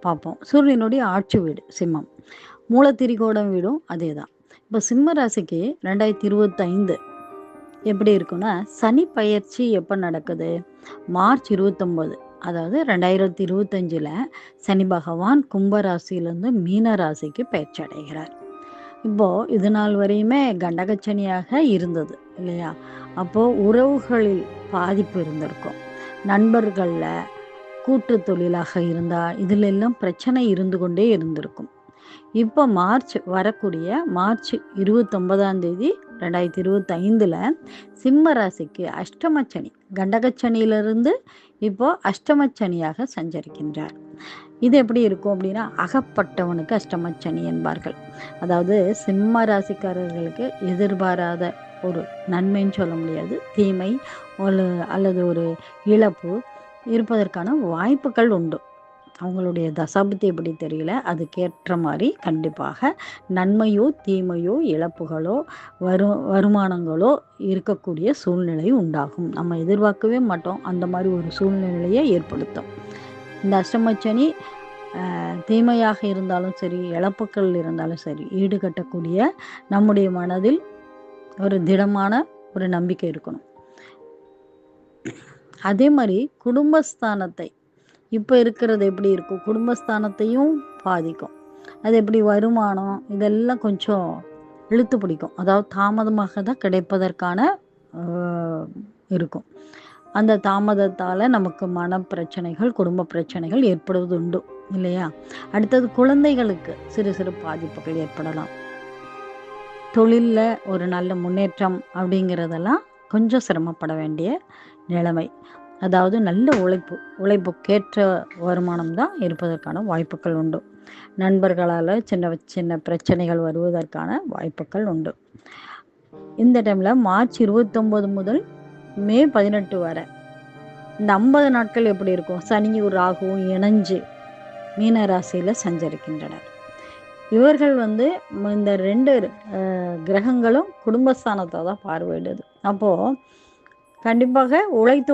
பார்ப்போம். சூரியனுடைய ஆட்சி வீடு சிம்மம். மூலத்திரிகோணம் வீடும் அதே தான். இப்போ சிம்ம ராசிக்கு 2025 எப்படி இருக்குன்னா, சனி பயிற்சி எப்போ நடக்குது? மார்ச் 29, அதாவது 2025ல் சனி பகவான் கும்ப ராசியிலேருந்து மீன ராசிக்கு பயிற்சி அடைகிறார். இப்போ இது நாள் வரையுமே கண்டகச்சனியாக இருந்தது இல்லையா? அப்போ உறவுகளில் பாதிப்பு இருந்திருக்கும். நண்பர்களில் கூட்டு தொழிலாக இருந்தால் இதில் எல்லாம் பிரச்சனை இருந்து கொண்டே இருந்திருக்கும். இப்போ வரக்கூடிய மார்ச் 29 2025ல் சிம்ம ராசிக்கு அஷ்டமச்சனி, கண்டகச்சனியிலிருந்து இப்போ அஷ்டமச்சனியாக சஞ்சரிக்கின்றார். இது எப்படி இருக்கும் அப்படின்னா, அகப்பட்டவனுக்கு அஷ்டமச்சனி என்பார்கள். அதாவது சிம்ம ராசிக்காரர்களுக்கு எதிர்பாராத ஒரு நன்மைன்னு சொல்ல முடியாது, தீமை அல்லது ஒரு இழப்பு இருப்பதற்கான வாய்ப்புகள் உண்டு. அவங்களுடைய தசாபுத்தி எப்படி தெரியல, அதுக்கேற்ற மாதிரி கண்டிப்பாக நன்மையோ தீமையோ இழப்புகளோ வருமானங்களோ இருக்கக்கூடிய சூழ்நிலை உண்டாகும். நம்ம எதிர்பார்க்கவே மாட்டோம், அந்த மாதிரி ஒரு சூழ்நிலையை ஏற்படுத்தும். இந்த அஷ்டமச்சனி தீமையாக இருந்தாலும் சரி, இழப்புகள் இருந்தாலும் சரி, ஈடுகட்டக்கூடிய நம்முடைய மனதில் ஒரு திடமான ஒரு நம்பிக்கை இருக்கணும். அதே மாதிரி குடும்பஸ்தானத்தை இப்போ இருக்கிறது எப்படி இருக்கும், குடும்பஸ்தானத்தையும் பாதிக்கும். அது எப்படி, வருமானம் இதெல்லாம் கொஞ்சம் இழுத்து பிடிக்கும். அதாவது தாமதமாக தான் கிடைப்பதற்கான இருக்கும். அந்த தாமதத்தால் நமக்கு மனப்பிரச்சனைகள், குடும்ப பிரச்சனைகள் ஏற்படுவது உண்டு இல்லையா? அடுத்தது குழந்தைகளுக்கு சிறு சிறு பாதிப்புகள் ஏற்படலாம். தொழிலில் ஒரு நல்ல முன்னேற்றம் அப்படிங்கிறதெல்லாம் கொஞ்சம் சிரமப்பட வேண்டிய நிலைமை. அதாவது நல்ல உழைப்புக்கேற்ற வருமானம் தான் இருப்பதற்கான வாய்ப்புகள் உண்டு. நண்பர்களால் சின்ன சின்ன பிரச்சனைகள் வருவதற்கான வாய்ப்புகள் உண்டு. இந்த டைமில் மார்ச் 29 முதல் மே 18 வரை இந்த 50 நாட்கள் எப்படி இருக்கும்? சனியும் ராகுவும் இணைஞ்சு மீன ராசியில் சஞ்சரிக்கின்றனர். இவர்கள் இந்த 2 கிரகங்களும் குடும்பஸ்தானத்தை தான் பார்வையிடுது. அப்போது கண்டிப்பாக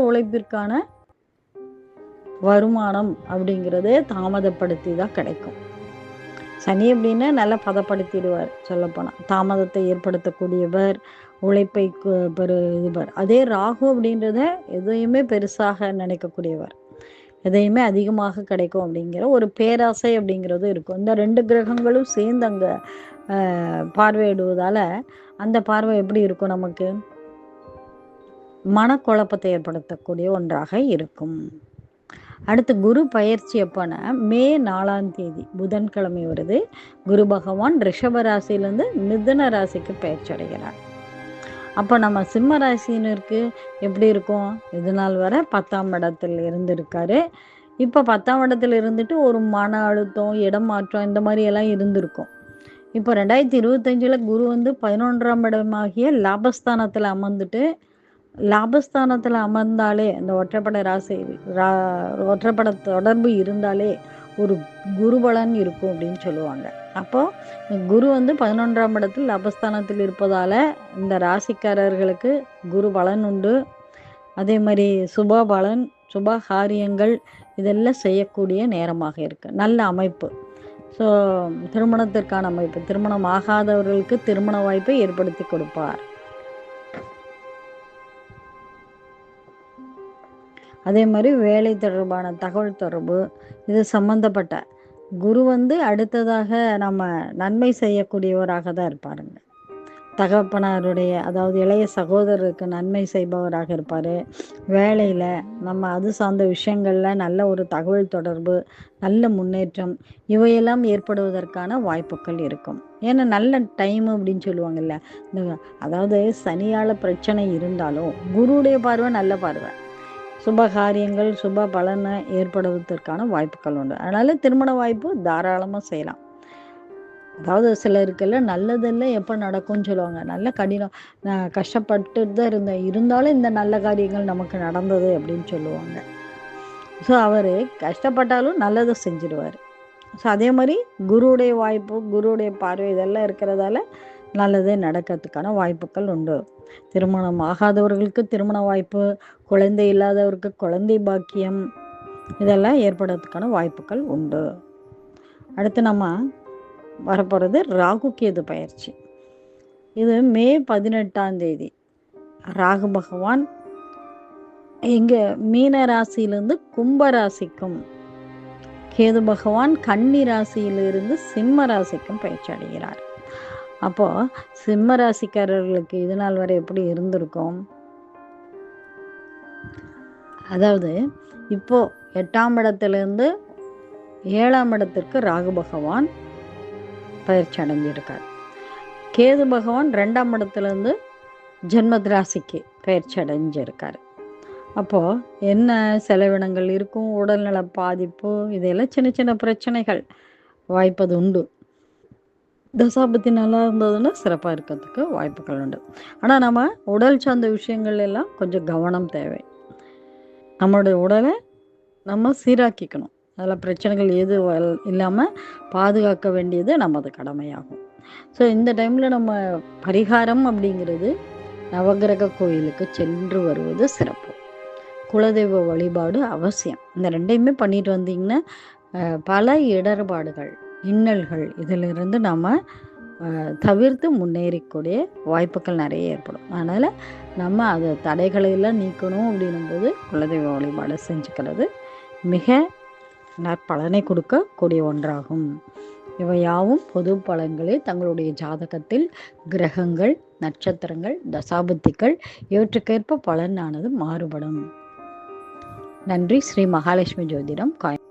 உழைப்பிற்கான வருமானம் அப்படிங்கிறது தாமதப்படுத்தி தான் கிடைக்கும். சனி அப்படின்னா நல்லா பதப்படுத்திடுவார். சொல்லப்போனால் தாமதத்தை ஏற்படுத்தக்கூடியவர், உழைப்பை இதுவர். அதே ராகு அப்படின்றத எதையுமே பெருசாக நினைக்கக்கூடியவர், எதையுமே அதிகமாக கிடைக்கும் அப்படிங்கிற ஒரு பேராசை அப்படிங்கிறது இருக்கும். இந்த 2 கிரகங்களும் சேர்ந்து அங்கே பார்வையிடுவதால் அந்த பார்வை எப்படி இருக்கும்? நமக்கு மனக்குழப்பத்தை ஏற்படுத்தக்கூடிய ஒன்றாக இருக்கும். அடுத்து குரு பயிற்சி எப்போனா மே 4 புதன்கிழமை வருது. குரு பகவான் ரிஷப ராசியிலேருந்து மிதுன ராசிக்கு பயிற்சி அடைகிறார். அப்போ நம்ம சிம்ம ராசினருக்கு எப்படி இருக்கும்? இது நாள் வரை 10ஆம் இடத்தில் இருந்திருக்காரு. இப்போ 10ஆம் இடத்துல இருந்துட்டு ஒரு மன அழுத்தம், இடம் மாற்றம் இந்த மாதிரி எல்லாம் இருந்திருக்கும். இப்போ 2025ல் குரு 11ஆம் இடமாகிய லாபஸ்தானத்தில் அமர்ந்துட்டு, லாபஸ்தானத்தில் அமர்ந்தாலே இந்த ஒற்றைப்பட தொடர்பு இருந்தாலே ஒரு குரு பலன் இருக்கும் அப்படின்னு சொல்லுவாங்க. அப்போது குரு 11ஆம் இடத்தில் லாபஸ்தானத்தில் இருப்பதால் இந்த ராசிக்காரர்களுக்கு குரு பலன் உண்டு. அதே மாதிரி சுப பலன், சுப காரியங்கள் இதெல்லாம் செய்யக்கூடிய நேரமாக இருக்குது. நல்ல அமைப்பு. ஸோ திருமணத்திற்கான அமைப்பு, திருமணம் ஆகாதவர்களுக்கு திருமண வாய்ப்பை ஏற்படுத்தி கொடுப்பார். அதே மாதிரி வேலை தொடர்பான தகவல் தொடர்பு இது சம்மந்தப்பட்ட குரு அடுத்ததாக நம்ம நன்மை செய்யக்கூடியவராக தான் இருப்பாருங்க. தகப்பனாருடைய, அதாவது இளைய சகோதரருக்கு நன்மை செய்பவராக இருப்பார். வேலையில் நம்ம அது சார்ந்த விஷயங்களில் நல்ல ஒரு தகவல் தொடர்பு, நல்ல முன்னேற்றம் இவையெல்லாம் ஏற்படுவதற்கான வாய்ப்புகள் இருக்கும். ஏன்னா நல்ல டைம் அப்படின்னு சொல்லுவாங்கல்ல. அதாவது சனியால் பிரச்சனை இருந்தாலும் குருவுடைய பார்வை நல்ல பார்வை, சுப காரியங்கள் சுப பலனை ஏற்படுவதற்கான வாய்ப்புகள் உண்டு. அதனால் திருமண வாய்ப்பு தாராளமாக செய்யலாம். அதாவது சிலருக்கெல்லாம் நல்லதெல்லாம் எப்போ நடக்கும்னு சொல்லுவாங்க. நல்ல கடினம், கஷ்டப்பட்டு தான் இருந்தாலும் இந்த நல்ல காரியங்கள் நமக்கு நடந்தது அப்படின்னு சொல்லுவாங்க. ஸோ அவர் கஷ்டப்பட்டாலும் நல்லதை செஞ்சிடுவார். ஸோ அதே மாதிரி குருவுடைய வாய்ப்பு, குருவுடைய பார்வை இதெல்லாம் இருக்கிறதால நல்லதே நடக்கிறதுக்கான வாய்ப்புகள் உண்டு. திருமணம் ஆகாதவர்களுக்கு திருமண வாய்ப்பு, குழந்தை இல்லாதவருக்கு குழந்தை பாக்கியம் இதெல்லாம் ஏற்படுறதுக்கான வாய்ப்புகள் உண்டு. அடுத்து நம்ம வரப்போகிறது ராகு கேது பயிற்சி. இது மே 18ஆம் தேதி. ராகு பகவான் இங்க மீன ராசியிலிருந்து கும்ப ராசிக்கும், கேது பகவான் கன்னி ராசியிலிருந்து சிம்ம ராசிக்கும் பயிற்சி அடைகிறார். அப்போ சிம்ம ராசிக்காரர்களுக்கு இது நாள் வரை எப்படி இருந்திருக்கும்? அதாவது இப்போ 8ஆம் இடத்திலிருந்து 7ஆம் இடத்திற்கு ராகு பகவான் பயிற்சி அடைஞ்சிருக்கார். கேது பகவான் 2ஆம் இடத்துலேருந்து ஜென்ம ராசிக்கு பயிற்சி அடைஞ்சிருக்கார். அப்போது என்ன செலவினங்கள் இருக்கும், உடல்நல பாதிப்பு, இதெல்லாம் சின்ன சின்ன பிரச்சனைகள் வாய்ப்பது உண்டு. தசாபத்தி நல்லா இருந்ததுன்னா சிறப்பாக இருக்கிறதுக்கு வாய்ப்புகள் உண்டு. ஆனால் நம்ம உடல் சார்ந்த விஷயங்கள் எல்லாம் கொஞ்சம் கவனம் தேவை. நம்மளுடைய உடலை நம்ம சீராக்கிக்கணும். அதில் பிரச்சனைகள் எது இல்லாமல் பாதுகாக்க வேண்டியது நமது கடமையாகும். ஸோ இந்த டைமில் நம்ம பரிகாரம் அப்படிங்கிறது நவகிரக கோயிலுக்கு சென்று வருவது சிறப்பு. குலதெய்வ வழிபாடு அவசியம். இந்த ரெண்டையுமே பண்ணிட்டு வந்தீங்கன்னா பல இடர்பாடுகள், இன்னல்கள் இதிலிருந்து நம்ம தவிர்த்து முன்னேறக்கூடிய வாய்ப்புகள் நிறைய ஏற்படும். அதனால் நம்ம அதை தடைகளையெல்லாம் நீக்கணும் அப்படின்னும்போது குலதெய்வ வழிபாடு செஞ்சுக்கிறது மிக நற்பலனை கொடுக்கக்கூடிய ஒன்றாகும். இவை யாவும் பொது பலன்களே. தங்களுடைய ஜாதகத்தில் கிரகங்கள், நட்சத்திரங்கள், தசாபுத்திகள் இவற்றுக்கேற்ப பலனானது மாறுபடும். நன்றி. ஸ்ரீ மகாலட்சுமி ஜோதிடம், கோயம்புத்தூர்.